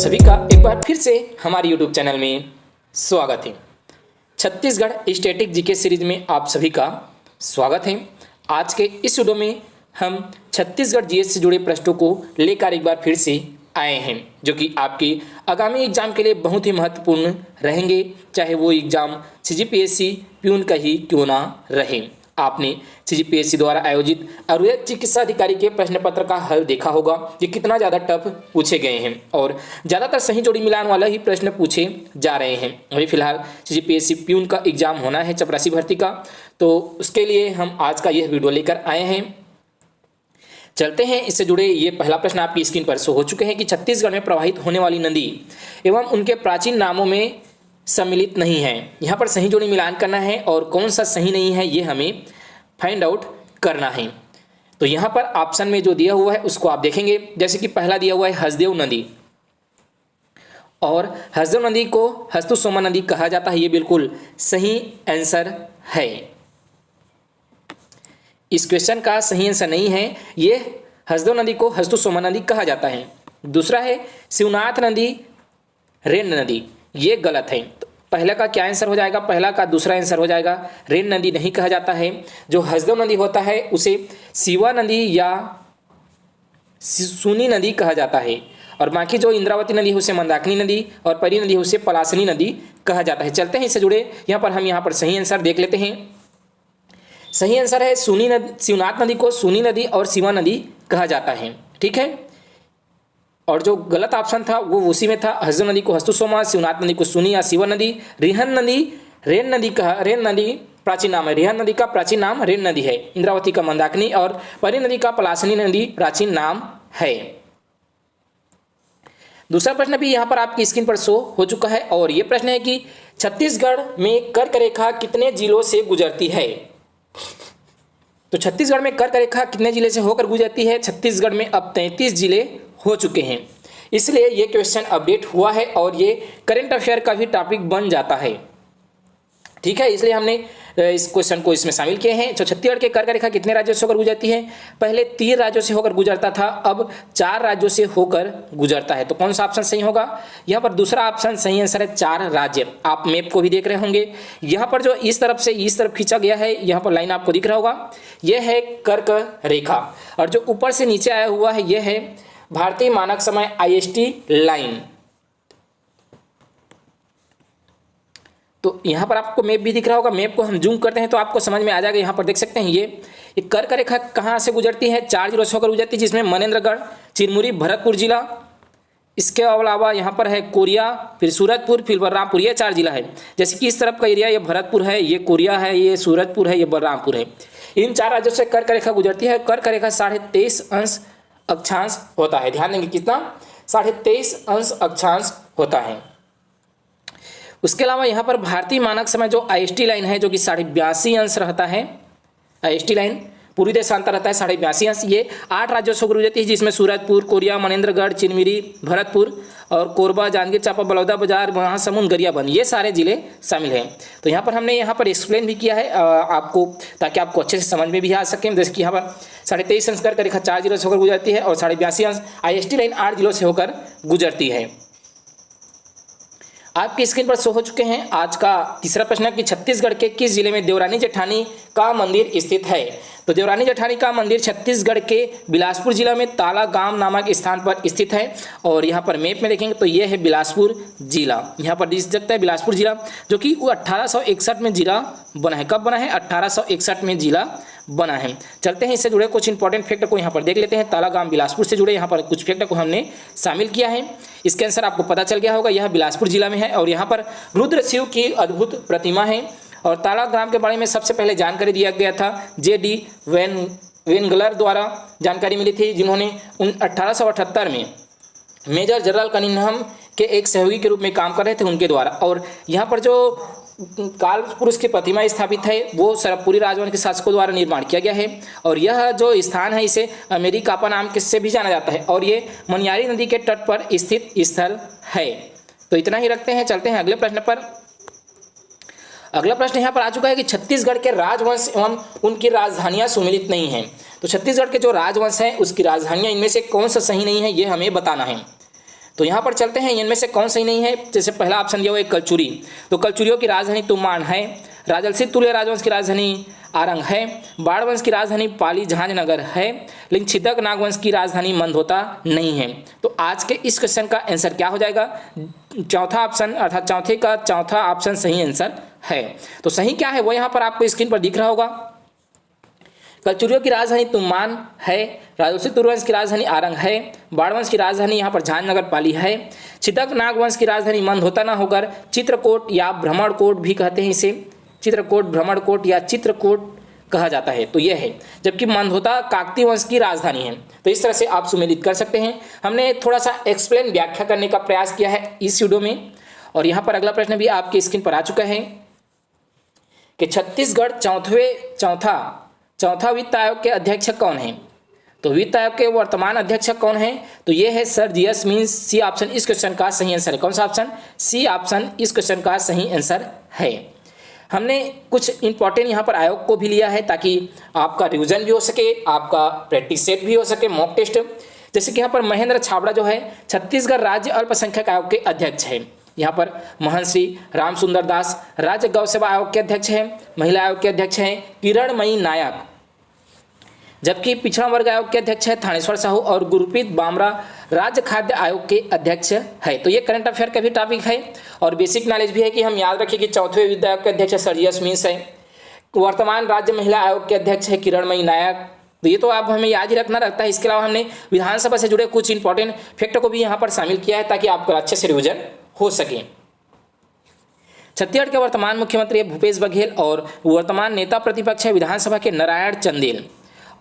सभी का एक बार फिर से हमारे YouTube चैनल में स्वागत है। छत्तीसगढ़ स्टैटिक जीके सीरीज में आप सभी का स्वागत है। आज के इस वीडियो में हम छत्तीसगढ़ जीएस से जुड़े प्रश्नों को लेकर एक बार फिर से आए हैं, जो कि आपके आगामी एग्जाम के लिए बहुत ही महत्वपूर्ण रहेंगे, चाहे वो एग्जाम सीजीपीएससी प्यून का ही क्यों ना रहे। आपने सीजीपीएससी द्वारा आयोजित आयुर्वेद चिकित्सा अधिकारी के प्रश्न पत्र का हल देखा होगा। ये कितना ज़्यादा टफ पूछे गए हैं और ज़्यादातर सही जोड़ी मिलान वाला ही प्रश्न पूछे जा रहे हैं। अभी फिलहाल सीजीपीएससी प्यून का एग्जाम होना है चपरासी भर्ती का, तो उसके लिए हम आज का यह वीडियो लेकर आए हैं। चलते हैं इससे जुड़े ये पहला प्रश्न आपकी स्क्रीन पर शो हो चुके हैं कि छत्तीसगढ़ में प्रवाहित होने वाली नदी एवं उनके प्राचीन नामों में सम्मिलित नहीं है। यहाँ पर सही जोड़ी मिलान करना है और कौन सा सही नहीं है ये हमें फाइंड आउट करना है। तो यहाँ पर ऑप्शन में जो दिया हुआ है उसको आप देखेंगे। जैसे कि पहला दिया हुआ है हसदेव नदी, और हसदेव नदी को हस्तुसोमा नदी कहा जाता है। ये बिल्कुल सही आंसर है। इस क्वेश्चन का सही आंसर नहीं है, ये हसदेव नदी को हस्तुसोमा नदी कहा जाता है। दूसरा है शिवनाथ नदी रेन नदी, ये गलत है। तो पहला का क्या आंसर हो जाएगा? पहला का दूसरा आंसर हो जाएगा। रेन नदी नहीं कहा जाता है। जो हसदेव नदी होता है उसे शिवा नदी या सुनी नदी कहा जाता है, और बाकी जो इंद्रावती नदी है उसे मंदाकिनी नदी, और परी नदी है उसे पलासनी नदी कहा जाता है। चलते हैं इससे जुड़े यहाँ पर हम यहाँ पर सही आंसर देख लेते हैं। सही आंसर है सुनी नदी, शिवनाथ नदी को सुनी नदी और शिवा नदी कहा जाता है। ठीक है, और जो गलत ऑप्शन था वो उसी में था। हसदेव नदी को हस्तुसोमा, शिवनाथ नदी को सुनी या शिवा नदी। रेन नदी प्राचीन नाम है। रेहन नदी का प्राचीन नाम रेन नदी है। इंद्रावती का मंदाकिनी और परी नदी का पलासनी नदी प्राचीन नाम है। दूसरा प्रश्न भी यहाँ पर आपकी स्क्रीन पर शो हो चुका है, और ये प्रश्न है कि छत्तीसगढ़ में कर्क रेखा कितने जिलों से गुजरती है? तो छत्तीसगढ़ में कर्क रेखा कितने जिले से होकर गुजरती है? छत्तीसगढ़ में अब 33 जिले हो चुके हैं, इसलिए ये क्वेश्चन अपडेट हुआ है और ये करंट अफेयर का भी टॉपिक बन जाता है। ठीक है, इसलिए हमने इस क्वेश्चन को इसमें शामिल किए हैं। तो छत्तीसगढ़ के कर्क रेखा कितने राज्यों से होकर गुजरती है? पहले 3 राज्यों से होकर गुजरता था, अब 4 राज्यों से होकर गुजरता है। तो कौन सा ऑप्शन सही होगा? यहाँ पर दूसरा ऑप्शन सही आंसर है, 4 राज्य। आप मैप को भी देख रहे होंगे, यहाँ पर जो इस तरफ से इस तरफ खींचा गया है, यहाँ पर लाइन आपको दिख रहा होगा, यह है कर्क रेखा, और जो ऊपर से नीचे आया हुआ है यह है भारतीय मानक समय IST लाइन। तो यहाँ पर आपको मैप भी दिख रहा होगा। मैप को हम जूम करते हैं तो आपको समझ में आ जाएगा। यहाँ पर देख सकते हैं ये कर्क रेखा कहाँ से गुजरती है? 4 जिलों से होकर गुजरती है, जिसमें मनेन्द्रगढ़, चिरमुरी, भरतपुर जिला, इसके अलावा यहाँ पर है कोरिया, फिर सूरजपुर, फिर बलरामपुर, ये 4 जिला है। जैसे कि इस तरफ का एरिया ये भरतपुर है, ये कोरिया है, ये सूरजपुर है, ये बलरामपुर है। इन 4 राज्यों से कर्क रेखा गुजरती है। कर्क रेखा 23.5 अंश अक्षांश होता है। ध्यान देंगे कितना? 23.5 अंश अक्षांश होता है। उसके अलावा यहाँ पर भारतीय मानक समय जो IST लाइन है, जो कि 82.5 अंश रहता है। IST लाइन पूरी देशांतर रहता है 82.5 अंश। ये 8 राज्यों से गुजरती है, जिसमें सूरजपुर, कोरिया, मनेन्द्रगढ़, चिरमिरी, भरतपुर और कोरबा, जांजगीर चांपा, बलौदा बाजार, महासमुंद, गरियाबंद, ये सारे जिले शामिल हैं। तो यहाँ पर हमने यहाँ पर एक्सप्लेन भी किया है आपको, ताकि आपको अच्छे से समझ में भी आ सके। जैसे कि यहाँ पर 23.5 अंश कर्क रेखा 4 जिलों से होकर गुजरती है, और 82.5 अंश IST लाइन 8 जिलों से होकर गुजरती है। आपकी स्क्रीन पर शो हो चुके हैं आज का तीसरा प्रश्न कि छत्तीसगढ़ के किस जिले में देवरानी जेठानी का मंदिर स्थित है? तो देवरानी जेठानी का मंदिर छत्तीसगढ़ के बिलासपुर जिला में ताला गांव नामक स्थान पर स्थित है, और यहाँ पर मैप में देखेंगे तो ये है बिलासपुर जिला। यहाँ पर दिख सकता है बिलासपुर जिला, जो कि 1861 में जिला बना है। कब बना है? 1861 में जिला बना है। चलते हैं इससे जुड़े कुछ इंपॉर्टेंट फैक्ट को यहाँ पर देख लेते हैं। ताला गांव बिलासपुर से जुड़े यहाँ पर कुछ फैक्ट को हमने शामिल किया है। इसके आंसर आपको पता चल गया होगा, यह बिलासपुर जिला में है, और यहाँ पर रुद्र शिव की अद्भुत प्रतिमा है। और ताला ग्राम के बारे में सबसे पहले जानकारी दिया गया था JD वेंगलर द्वारा जानकारी मिली थी, जिन्होंने 1878 में मेजर जनरल कनिंघम के एक सहयोगी के रूप में काम कर रहे थे, उनके द्वारा। और यहाँ पर जो काल पुरुष की प्रतिमा स्थापित है वो सरबपुरी राजवंश के शासकों द्वारा निर्माण किया गया है, और यह जो स्थान है इसे अमेरिकापा नाम से भी जाना जाता है, और ये मनियारी नदी के तट पर स्थित स्थल है। तो इतना ही रखते हैं, चलते हैं अगले प्रश्न पर। अगला प्रश्न यहाँ पर आ चुका है कि छत्तीसगढ़ के राजवंश एवं उनकी राजधानियाँ सुमिलित नहीं हैं। तो छत्तीसगढ़ के जो राजवंश हैं उसकी राजधानियाँ इनमें से कौन सा सही नहीं है ये हमें बताना है। तो यहाँ पर चलते हैं, इनमें से कौन सही नहीं है। जैसे पहला ऑप्शन दिया हुआ है कलचुरी, तो कलचुरियों की राजधानी तुमान है। राजलसी तुल्य राजवंश की राजधानी आरंग है। बाण वंश की राजधानी पाली झांझनगर है, लेकिन छिदक नागवंश की राजधानी मंदहोता नहीं है। तो आज के इस क्वेश्चन का आंसर क्या हो जाएगा? चौथा ऑप्शन, अर्थात चौथे का चौथा ऑप्शन सही आंसर है। तो सही क्या है वो यहाँ पर आपको स्क्रीन पर दिख रहा होगा। कलचुरियों की राजधानी तुमान है, राजवंशी तुर्यवंश की राजधानी आरंग है, बाणवंश की राजधानी यहाँ पर झांझनगर पाली है, छिदक नागवंश की राजधानी मंदहोता न होकर चित्रकोट या भ्रमणकोट भी कहते हैं इसे, चित्रकोट, भ्रमणकोट या चित्रकोट कहा जाता है, तो यह है। जबकि मंदहोता काकतीय वंश की राजधानी है। तो इस तरह से आप सुमेलित कर सकते हैं। हमने थोड़ा सा एक्सप्लेन, व्याख्या करने का प्रयास किया है इस वीडियो में। और यहाँ पर अगला प्रश्न भी आपके स्क्रीन पर आ चुका है कि छत्तीसगढ़ चौथा वित्त आयोग के अध्यक्ष कौन है? तो वित्त आयोग के वर्तमान अध्यक्ष कौन है? तो ये है sir GS means C option इस क्वेश्चन का सही आंसर है। कौन सा ऑप्शन? सी ऑप्शन इस क्वेश्चन का सही आंसर है। हमने कुछ इंपॉर्टेंट यहाँ पर आयोग को भी लिया है ताकि आपका रिविजन भी हो सके, आपका प्रैक्टिस सेट भी हो सके, मॉक टेस्ट। जैसे कि यहाँ पर महेंद्र छाबड़ा जो है छत्तीसगढ़ राज्य अल्पसंख्यक आयोग के अध्यक्ष है। यहाँ पर महंत श्री राम सुंदर दास राज्य गौ सेवा आयोग के अध्यक्ष हैं, महिला आयोग के अध्यक्ष हैं किरणमयी नायक। जबकि पिछड़ा वर्ग आयोग के अध्यक्ष है थानेश्वर साहू और गुरप्रीत बामरा राज्य खाद्य आयोग के अध्यक्ष है। तो ये करंट अफेयर का भी टॉपिक है और बेसिक नॉलेज भी है कि हम याद रखें कि चौथे वित्त आयोग के अध्यक्ष सर जीएस मीन्स है। वर्तमान राज्य महिला आयोग के अध्यक्ष है किरणमयी नायक। तो ये तो आप हमें याद ही रखना रहता है। इसके अलावा हमने विधानसभा से जुड़े कुछ इंपॉर्टेंट फैक्ट को भी यहाँ पर शामिल किया है ताकि आपका अच्छे से रिविजन हो सके। छत्तीसगढ़ के वर्तमान मुख्यमंत्री है भूपेश बघेल और वर्तमान नेता प्रतिपक्ष है विधानसभा के नारायण चंदेल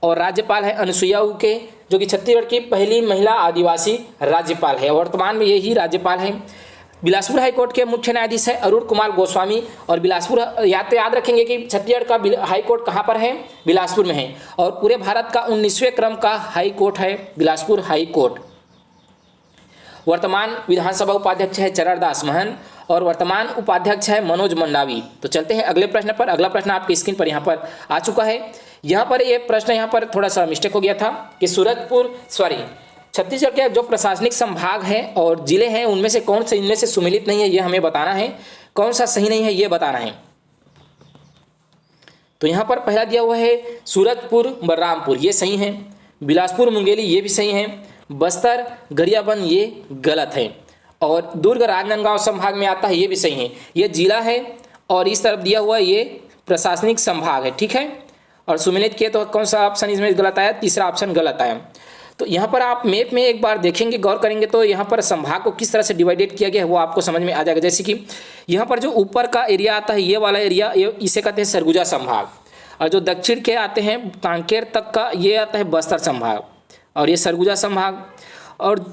और राज्यपाल है अनुसुईया उइके, जो कि छत्तीसगढ़ की पहली महिला आदिवासी राज्यपाल है। वर्तमान में यही राज्यपाल है। बिलासपुर हाईकोर्ट के मुख्य न्यायाधीश है अरुण कुमार गोस्वामी और बिलासपुर याद रखेंगे कि छत्तीसगढ़ का हाईकोर्ट कहाँ पर है? बिलासपुर में है। और पूरे भारत का 19वें क्रम का हाईकोर्ट है बिलासपुर हाईकोर्ट। वर्तमान विधानसभा उपाध्यक्ष है चरणदास महंत और वर्तमान उपाध्यक्ष है मनोज मंडावी। तो चलते हैं अगले प्रश्न पर। अगला प्रश्न आपकी स्क्रीन पर यहाँ पर आ चुका है। यहाँ पर ये प्रश्न यहाँ पर थोड़ा सा मिस्टेक हो गया था कि छत्तीसगढ़ के जो प्रशासनिक संभाग है और जिले हैं उनमें से कौन से इनमें से सुमेलित नहीं है, ये हमें बताना है। कौन सा सही नहीं है ये बताना है। तो यहाँ पर पहला दिया हुआ है सूरजपुर बलरामपुर, ये सही है। बिलासपुर मुंगेली ये भी सही है। बस्तर गरियाबंद ये गलत है। और दुर्ग राजनांदगांव संभाग में आता है, ये भी सही है। ये जिला है और इस तरफ दिया हुआ ये प्रशासनिक संभाग है, ठीक है। और सुमेलित किए तो कौन सा ऑप्शन इसमें गलत आया? तीसरा ऑप्शन गलत आया। तो यहाँ पर आप मैप में एक बार देखेंगे, गौर करेंगे तो यहाँ पर संभाग को किस तरह से डिवाइडेड किया गया है वो आपको समझ में आ जाएगा। जैसे कि यहाँ पर जो ऊपर का एरिया आता है ये वाला एरिया, इसे कहते हैं सरगुजा संभाग। और जो दक्षिण के आते हैं कांकेर तक का ये आता है बस्तर संभाग और ये सरगुजा संभाग। और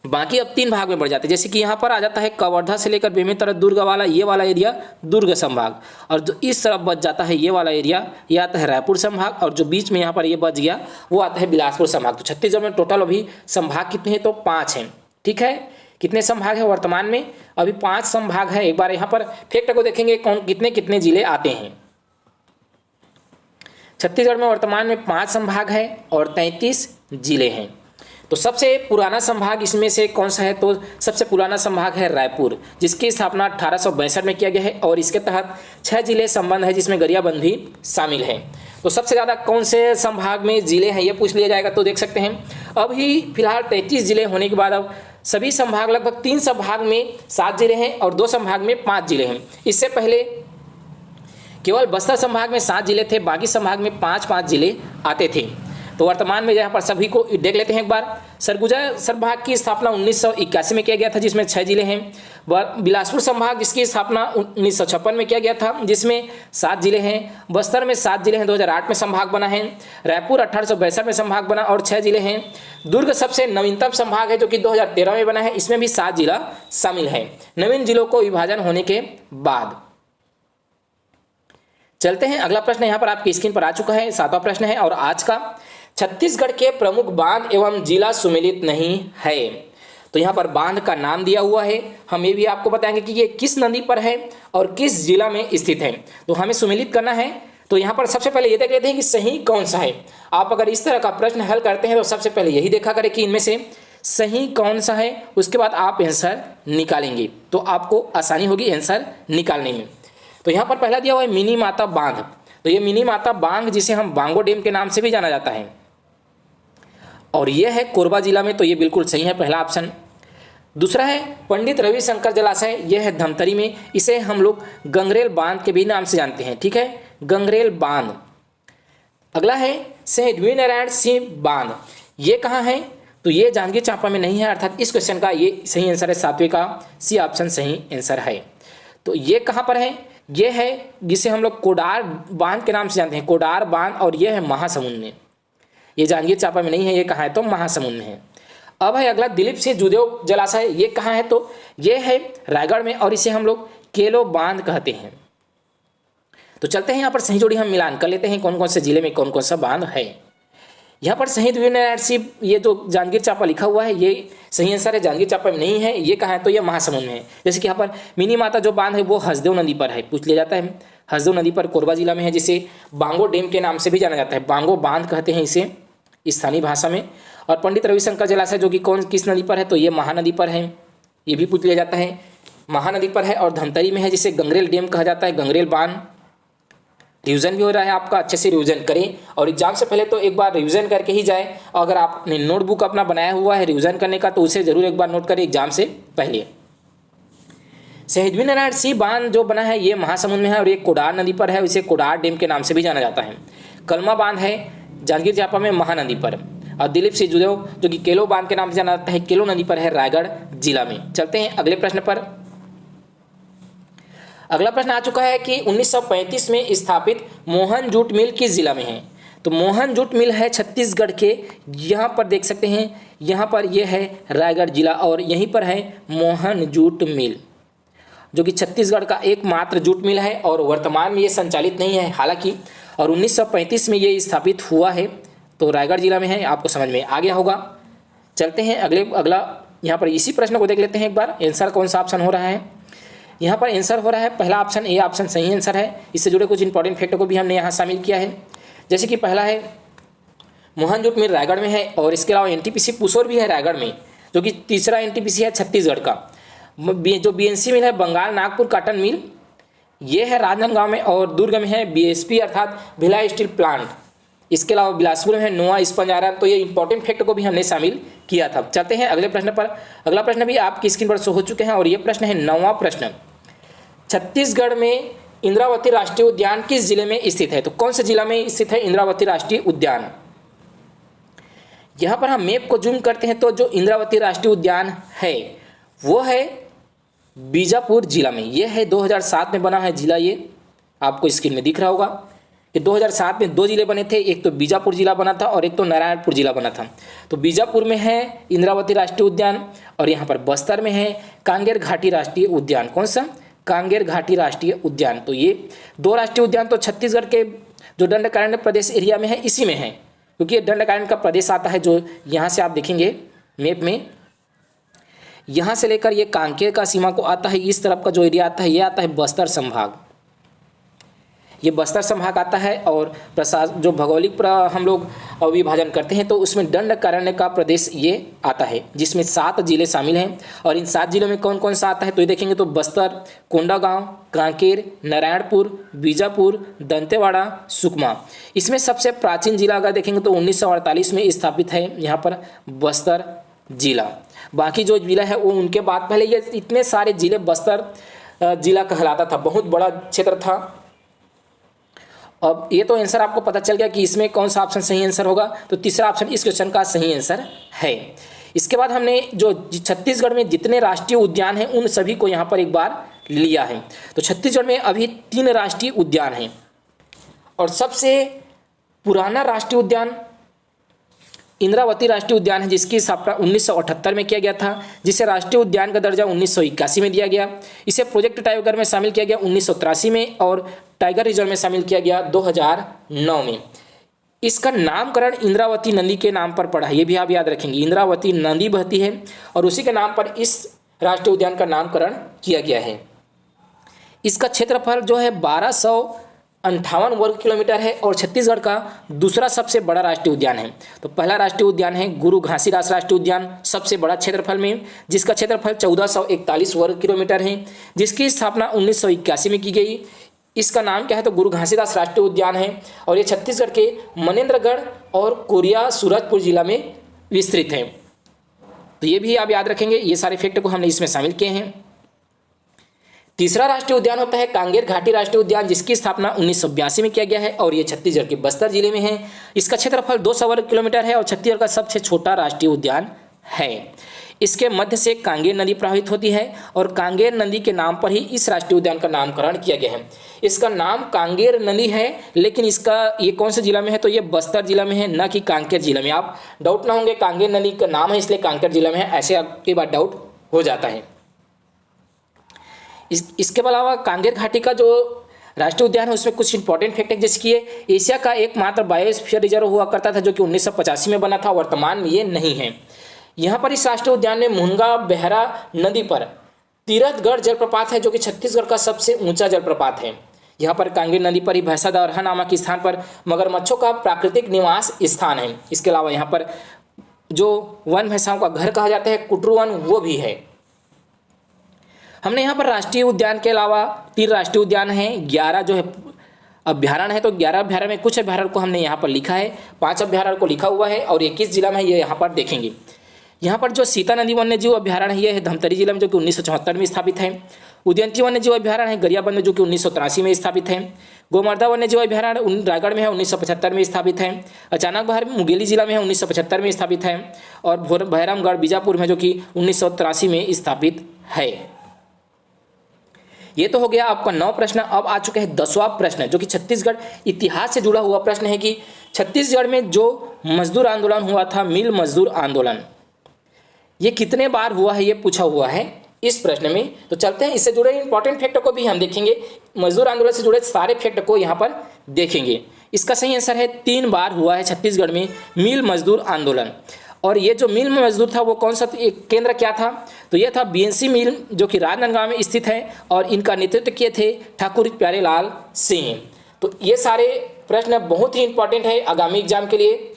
बाकी अब 3 भाग में बढ़ जाते हैं। जैसे कि यहाँ पर आ जाता है कवर्धा से लेकर बेमेतरा दुर्ग वाला ये वाला एरिया दुर्ग संभाग। और जो इस तरफ बच जाता है ये वाला एरिया ये आता है रायपुर संभाग। और जो बीच में यहाँ पर ये बच गया वो आता है बिलासपुर संभाग। तो छत्तीसगढ़ में टोटल अभी संभाग कितने हैं? तो 5 हैं, ठीक है। कितने संभाग हैं वर्तमान में? अभी 5 संभाग हैं। एक बार यहाँ पर फैक्ट को देखेंगे कौन कितने कितने जिले आते हैं। छत्तीसगढ़ में वर्तमान में 5 संभाग हैं और 33 जिले हैं। तो सबसे पुराना संभाग इसमें से कौन सा है? तो सबसे पुराना संभाग है रायपुर, जिसकी स्थापना 1862 में किया गया है और इसके तहत 6 जिले संबंध है जिसमें गरियाबंद भी शामिल है। तो सबसे ज़्यादा कौन से संभाग में जिले हैं ये पूछ लिया जाएगा तो देख सकते हैं अभी फिलहाल 33 जिले होने के बाद अब सभी संभाग लगभग 3 संभाग में 7 जिले हैं और 2 संभाग में 5 जिले हैं। इससे पहले केवल बस्तर संभाग में 7 जिले थे, बाकी संभाग में 5-5 जिले आते थे। तो वर्तमान में यहाँ पर सभी को देख लेते हैं एक बार। सरगुजा संभाग की स्थापना 1981 में किया गया था जिसमें 6 जिले हैं। बिलासपुर संभाग जिसकी स्थापना 1956 में किया गया था जिसमें 7 जिले हैं। बस्तर में 7 जिले हैं, 2008 में संभाग बना है। रायपुर 1862 में संभाग बना और 6 जिले हैं। दुर्ग सबसे नवीनतम संभाग है जो कि 2013 में बना है, इसमें भी 7 जिला शामिल है नवीन जिलों को विभाजन होने के बाद। चलते हैं अगला प्रश्न यहाँ पर आपकी स्क्रीन पर आ चुका है, 7वां प्रश्न है और आज का। छत्तीसगढ़ के प्रमुख बांध एवं जिला सुमेलित नहीं है। तो यहाँ पर बांध का नाम दिया हुआ है, हम ये भी आपको बताएंगे कि ये किस नदी पर है और किस जिला में स्थित है। तो हमें सुमेलित करना है। तो यहाँ पर सबसे पहले ये देख लेते हैं कि सही कौन सा है। आप अगर इस तरह का प्रश्न हल करते हैं तो सबसे पहले यही देखा करें कि इनमें से सही कौन सा है, उसके बाद आप आंसर निकालेंगे तो आपको आसानी होगी आंसर निकालने में। तो यहाँ पर पहला दिया हुआ है मिनी माता बांध। तो ये मिनी माता बांध जिसे हम बांगो डैम के नाम से भी जाना जाता है और ये है कोरबा जिला में, तो ये बिल्कुल सही है पहला ऑप्शन। दूसरा है पंडित रविशंकर जलाशय, यह है धमतरी में, इसे हम लोग गंगरेल बांध के भी नाम से जानते हैं, ठीक है, गंगरेल बांध। अगला है शहीद वीरनारायण सिंह बांध, ये कहाँ है, तो ये जांजगीर चांपा में नहीं है, अर्थात इस क्वेश्चन का ये सही आंसर है सातवें का सी ऑप्शन सही आंसर है। तो ये कहाँ पर है, ये है जिसे हम लोग कोडार बांध के नाम से जानते हैं, कोडार बांध, और ये है महासमुंद में, ये जांजगीर चांपा में नहीं है, ये कहाँ है, तो महासमुंद में है। अब है अगला दिलीप सिंह जूदेव जलाशय, ये कहाँ है, तो ये है रायगढ़ में और इसे हम लोग केलो बांध कहते हैं। तो चलते हैं यहाँ पर सही जोड़ी हम मिलान कर लेते हैं कौन कौन से जिले में कौन कौन सा बांध है। यहाँ पर शहीद वीरनारायण सिंह, ये जो जांजगीर चांपा लिखा हुआ है ये सही आंसर है, जांजगीर चांपा में नहीं है, ये कहाँ है, तो ये महासमुंद में है। जैसे कि यहाँ पर मिनी माता जो बांध है वो हसदेव नदी पर है, पूछ लिया जाता है, हसदेव नदी पर कोरबा जिला में है, जिसे बांगो डैम के नाम से भी जाना जाता है, बांगो बांध कहते हैं इसे स्थानीय भाषा में। और पंडित रविशंकर जलाशय जो कि किस नदी पर है, तो ये महानदी पर है, ये भी पूछ लिया जाता है, महानदी पर है। और धमतरी में है जिसे गंगरेल डैम कहा जाता है, गंगरेल बांध। रिवीजन भी हो रहा है आपका, अच्छे से रिवीजन करें और एग्जाम से पहले तो एक बार रिवीजन करके ही जाए। अगर आपने नोटबुक अपना बनाया हुआ है रिवीजन करने का तो उसे जरूर एक बार नोट करें एग्जाम से पहले। शहीद वीरनारायण सिंह बांध जो बना है ये महासमुंद में है और ये कोडार नदी पर है, इसे कोडार डैम के नाम से भी जाना जाता है। कलमा बांध है जांजगीर चांपा में महानदी पर, और दिलीप सिंह जूदेव जो कि केलो बांध के नाम से जाना जाता है, केलो नदी पर है, रायगढ़ जिला में। चलते हैं अगले प्रश्न पर। अगला प्रश्न आ चुका है कि 1935 में स्थापित मोहन जूट मिल किस जिला में है, तो मोहन जूट मिल है छत्तीसगढ़ के, यहाँ पर देख सकते हैं, यहाँ पर यह है रायगढ़ जिला और यहीं पर है मोहन जूट मिल जो कि छत्तीसगढ़ का एकमात्र जूट मिल है और वर्तमान में ये संचालित नहीं है हालांकि, और 1935 में ये स्थापित हुआ है, तो रायगढ़ जिला में है, आपको समझ में आ गया होगा। चलते हैं अगला यहाँ पर इसी प्रश्न को देख लेते हैं एक बार, आंसर कौन सा ऑप्शन हो रहा है। यहाँ पर आंसर हो रहा है पहला ऑप्शन, ए ऑप्शन सही आंसर है। इससे जुड़े कुछ इंपॉर्टेंट फैक्टर को भी हमने यहाँ शामिल किया है, जैसे कि पहला है मोहन जूट मिल रायगढ़ में है और इसके अलावा एनटीपीसी पुसोर भी है रायगढ़ में, जो कि तीसरा एनटीपीसी है छत्तीसगढ़ का। जो बीएनसी मिल है बंगाल नागपुर काटन मिल, ये है राजनांदगांव में, और दुर्ग में है बीएसपी अर्थात भिलाई स्टील प्लांट। इसके अलावा बिलासपुर में है नोआ स्पंज आयरन। तो ये इंपॉर्टेंट फैक्ट को भी हमने शामिल किया था। चलते हैं अगले प्रश्न पर। अगला प्रश्न भी आपकी स्क्रीन पर शो हो चुके हैं और ये प्रश्न है 9वां प्रश्न, छत्तीसगढ़ में इंद्रावती राष्ट्रीय उद्यान किस जिले में स्थित है, तो कौन से जिला में स्थित है इंद्रावती राष्ट्रीय उद्यान। यहाँ पर हम मैप को जूम करते हैं तो जो इंद्रावती राष्ट्रीय उद्यान है वो है बीजापुर जिला में। यह है 2007 में बना है जिला, ये आपको स्क्रीन में दिख रहा होगा कि 2007 में 2 जिले बने थे, एक तो बीजापुर जिला बना था और एक तो नारायणपुर जिला बना था। तो बीजापुर में है इंद्रावती राष्ट्रीय उद्यान और यहाँ पर बस्तर में है कांगेर घाटी राष्ट्रीय उद्यान। कौन सा, कांगेर घाटी राष्ट्रीय उद्यान। तो ये 2 राष्ट्रीय उद्यान तो छत्तीसगढ़ के जो दंडकारण्य प्रदेश एरिया में है इसी में है, क्योंकि ये दंडकारण्य का प्रदेश आता है जो यहाँ से आप देखेंगे मैप में, यहाँ से लेकर ये कांकेर का सीमा को आता है, इस तरफ का जो एरिया आता है ये आता है बस्तर संभाग, ये बस्तर संभाग आता है। और प्रशासन जो भौगोलिक हम लोग विभाजन करते हैं तो उसमें दंडकारण्य का प्रदेश ये आता है, जिसमें 7 जिले शामिल हैं। और इन 7 जिलों में कौन कौन सा आता है तो ये देखेंगे तो बस्तर, कोंडागांव, कांकेर, नारायणपुर, बीजापुर, दंतेवाड़ा, सुकमा। इसमें सबसे प्राचीन जिला अगर देखेंगे तो 1948 में स्थापित है यहाँ पर बस्तर जिला। बाकी जो जिला है वो उनके बाद, पहले ये इतने सारे जिले बस्तर जिला कहलाता था, बहुत बड़ा क्षेत्र था। अब ये तो आंसर आपको पता चल गया कि इसमें कौन सा ऑप्शन सही आंसर होगा, तो तीसरा ऑप्शन इस क्वेश्चन का सही आंसर है। इसके बाद हमने जो छत्तीसगढ़ में जितने राष्ट्रीय उद्यान हैं उन सभी को यहाँ पर एक बार लिया है। तो छत्तीसगढ़ में अभी 3 राष्ट्रीय उद्यान हैं और सबसे पुराना राष्ट्रीय उद्यान इंद्रावती राष्ट्रीय उद्यान है, जिसकी स्थापना 1978 में किया गया था, जिसे राष्ट्रीय उद्यान का दर्जा 1981 में दिया गया। इसे प्रोजेक्ट टाइगर में शामिल किया गया 1983 में और टाइगर रिजर्व में शामिल किया गया 2009 में। इसका नामकरण इंद्रावती नदी के नाम पर पड़ा है, ये भी आप याद रखेंगे, इंद्रावती नदी बहती है और उसी के नाम पर इस राष्ट्रीय उद्यान का नामकरण किया गया है। इसका क्षेत्रफल जो है 58 वर्ग किलोमीटर है और छत्तीसगढ़ का दूसरा सबसे बड़ा राष्ट्रीय उद्यान है। तो पहला राष्ट्रीय उद्यान है गुरु घासीदास राष्ट्रीय उद्यान, सबसे बड़ा क्षेत्रफल में, जिसका क्षेत्रफल 1441 वर्ग किलोमीटर है, जिसकी स्थापना 1981 में की गई। इसका नाम क्या है तो गुरु घासीदास राष्ट्रीय उद्यान है और ये छत्तीसगढ़ के मनेन्द्रगढ़ और कोरिया सूरजपुर जिला में विस्तृत है। तो ये भी आप याद रखेंगे, ये सारे फैक्ट को हमने इसमें शामिल किए हैं। तीसरा राष्ट्रीय उद्यान होता है कांगेर घाटी राष्ट्रीय उद्यान, जिसकी स्थापना 1982 में किया गया है और ये छत्तीसगढ़ के बस्तर जिले में है। इसका क्षेत्रफल 200 वर्ग किलोमीटर है और छत्तीसगढ़ का सबसे छोटा राष्ट्रीय उद्यान है। इसके मध्य से कांगेर नदी प्रवाहित होती है और कांगेर नदी के नाम पर ही इस राष्ट्रीय उद्यान का नामकरण किया गया है। इसका नाम कांगेर नदी है, लेकिन इसका ये कौन से जिला में है तो ये बस्तर जिला में है, न कि कांकेर जिला में। आप डाउट ना होंगे कांगेर नदी का नाम है इसलिए कांकेर जिला में है, ऐसे आपके बाद डाउट हो जाता है। इसके अलावा कांगेर घाटी का जो राष्ट्रीय उद्यान है उसमें कुछ इंपॉर्टेंट फैक्ट है, जैसे कि ये एशिया का एकमात्र बायोस्फीयर रिजर्व हुआ करता था जो कि 1985 में बना था, वर्तमान में ये नहीं है। यहाँ पर इस राष्ट्रीय उद्यान में मुनगा बहरा नदी पर तीरथगढ़ जलप्रपात है जो कि छत्तीसगढ़ का सबसे ऊंचा जलप्रपात है। यहाँ पर कांगेर नदी पर ही भैंसादरहा नामक स्थान पर मगरमच्छों का प्राकृतिक निवास स्थान है। इसके अलावा यहाँ पर जो वन भैंसाओं का घर कहा जाता है कुटरू वन, वो भी है। हमने यहाँ पर राष्ट्रीय उद्यान के अलावा 3 राष्ट्रीय उद्यान हैं, 11 जो है अभ्यारण्य है। तो 11 अभ्यारण्य में कुछ अभ्यारण्य को हमने यहाँ पर लिखा है, 5 अभ्यारण्य को लिखा हुआ है और 21 जिला में ये यहाँ पर देखेंगे। यहाँ पर जो सीता नदी वन्यजीव अभ्यारण्य है, ये है धमतरी जिला में जो कि 1974 में स्थापित है। उदयंती वन्यजीव अभ्यारण्य है गरियाबंद में जो कि 1983 में स्थापित है। गोमर्दा वन्यजीव अभ्यारण्य रायगढ़ में है, 1975 में स्थापित है। अचानक बहार मुंगेली जिला में है, 1975 में स्थापित है। और भैरमगढ़ बीजापुर में जो कि 1983 में स्थापित है। ये तो हो गया आपका 9 प्रश्न। अब आ चुके हैं 10वां प्रश्न जो कि छत्तीसगढ़ इतिहास से जुड़ा हुआ प्रश्न है कि छत्तीसगढ़ में जो मजदूर आंदोलन हुआ था, मिल मजदूर आंदोलन, ये कितने बार हुआ है, ये पूछा हुआ है इस प्रश्न में। तो चलते हैं, इससे जुड़े इंपॉर्टेंट फैक्ट को भी हम देखेंगे, मजदूर आंदोलन से जुड़े सारे फैक्ट को यहाँ पर देखेंगे। इसका सही आंसर है 3 बार हुआ है छत्तीसगढ़ में मिल मजदूर आंदोलन। और ये जो मिल मजदूर था वो कौन सा केंद्र क्या था तो ये था बीएनसी मिल जो कि राजनांदगांव में स्थित है और इनका नेतृत्व किए थे ठाकुर प्यारेलाल सिंह। तो ये सारे प्रश्न बहुत ही इंपॉर्टेंट है आगामी एग्जाम के लिए।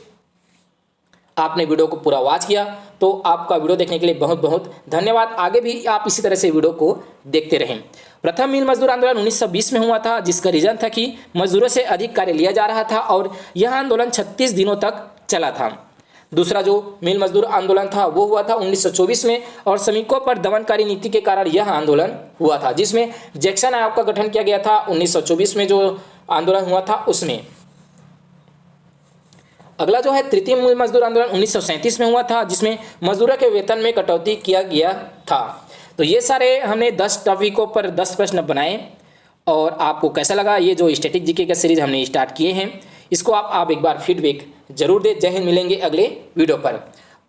आपने वीडियो को पूरा वॉच किया तो आपका वीडियो देखने के लिए बहुत बहुत धन्यवाद। आगे भी आप इसी तरह से वीडियो को देखते रहें। प्रथम मिल मजदूर आंदोलन 1920 में हुआ था, जिसका रीजन था कि मजदूरों से अधिक कार्य लिया जा रहा था और यह आंदोलन 36 दिनों तक चला था। दूसरा जो मिल मजदूर आंदोलन था वो हुआ था 1924 में और श्रमिकों पर दमनकारी नीति के कारण यह आंदोलन हुआ था, जिसमें जैक्सन आयोग का गठन किया गया था 1924 में जो आंदोलन हुआ था उसमें। अगला जो है तृतीय मिल मजदूर आंदोलन 1937 में हुआ था, जिसमें मजदूरों के वेतन में कटौती किया गया था। तो ये सारे हमने 10 टॉपिकों पर 10 प्रश्न बनाए और आपको कैसा लगा ये जो स्टैटिक जीके का सीरीज हमने स्टार्ट किए हैं, इसको आप एक बार फीडबैक जरूर दें। जय हिंद, मिलेंगे अगले वीडियो पर।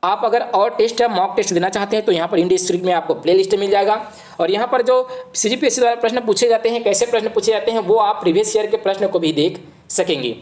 आप अगर और टेस्ट या मॉक टेस्ट देना चाहते हैं तो यहाँ पर इंडिया हिस्ट्री में आपको प्लेलिस्ट मिल जाएगा और यहाँ पर जो सीजीपीएससी द्वारा प्रश्न पूछे जाते हैं, कैसे प्रश्न पूछे जाते हैं, वो आप प्रीवियस ईयर के प्रश्न को भी देख सकेंगे।